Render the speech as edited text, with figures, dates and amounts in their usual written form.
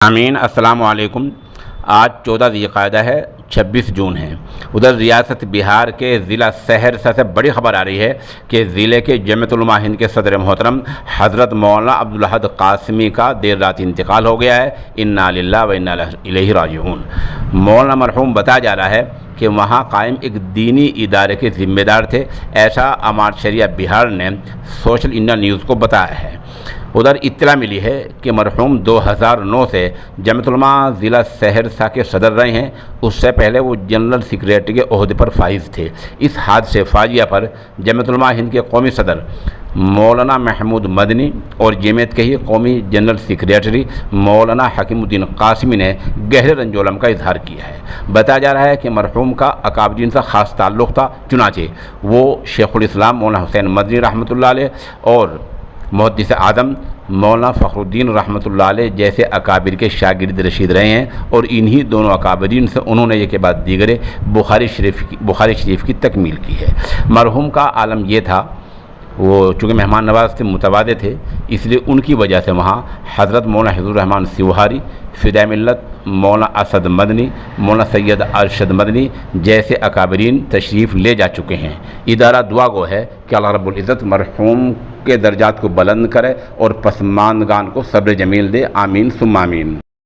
امین السلام علیکم۔ آج 14 ذی القعدہ ہے، 26 جون ہے۔ ادھر ریاست بہار کے ضلع سہرسہ سے بڑی خبر آ رہی ہے کہ ضلع کے جمعیت علماء ہند کے صدر محترم حضرت مولانا عبدالاحد قاسمی کا دیر رات انتقال ہو گیا ہے۔ انا للہ و انا الیہ راجعون۔ مولانا مرحوم بتایا جا رہا ہے کہ وہاں قائم ایک دینی ادارے کے ذمہ دار تھے، ایسا امارت شریعہ بہار نے سوشل انڈیا نیوز کو بتایا ہے۔ ادھر اطلاع ملی ہے کہ مرحوم 2009 سے جمعیت علماء ضلع سہرسہ کے صدر رہے ہیں۔ اس سے پہلے وہ جنرل سیکریٹری کے عہدے پر فائز تھے۔ اس حادثے فاجعہ پر جمعیت علماء ہند کے قومی صدر مولانا محمود مدنی اور جمعیت کے ہی قومی جنرل سیکریٹری مولانا حکیم الدین قاسمی نے گہرے رنج و الم کا اظہار کیا ہے۔ بتایا جا رہا ہے کہ مرحوم کا اکابرین سے خاص تعلق تھا، چنانچہ وہ شیخ الاسلام مولانا حسین مدنی رحمۃ اللہ علیہ اور محدث اعظم مولانا فخر الدین رحمۃ اللہ علیہ جیسے اکابر کے شاگرد رشید رہے ہیں، اور انہی دونوں اکابرین سے انہوں نے ایک کے بعد دیگرے بخاری شریف کی تکمیل کی ہے۔ مرحوم کا عالم یہ تھا، وہ چونکہ مہمان نواز سے متبادل تھے، اس لیے ان کی وجہ سے وہاں حضرت مولانا حفیظ الرحمان سیوہاری، فدائے ملت مولانا اسد مدنی، مولانا سید ارشد مدنی جیسے اکابرین تشریف لے جا چکے ہیں۔ ادارہ دعا گو ہے کہ اللہ رب العزت مرحوم کے درجات کو بلند کرے اور پسماندگان کو صبر جمیل دے، آمین ثم آمین۔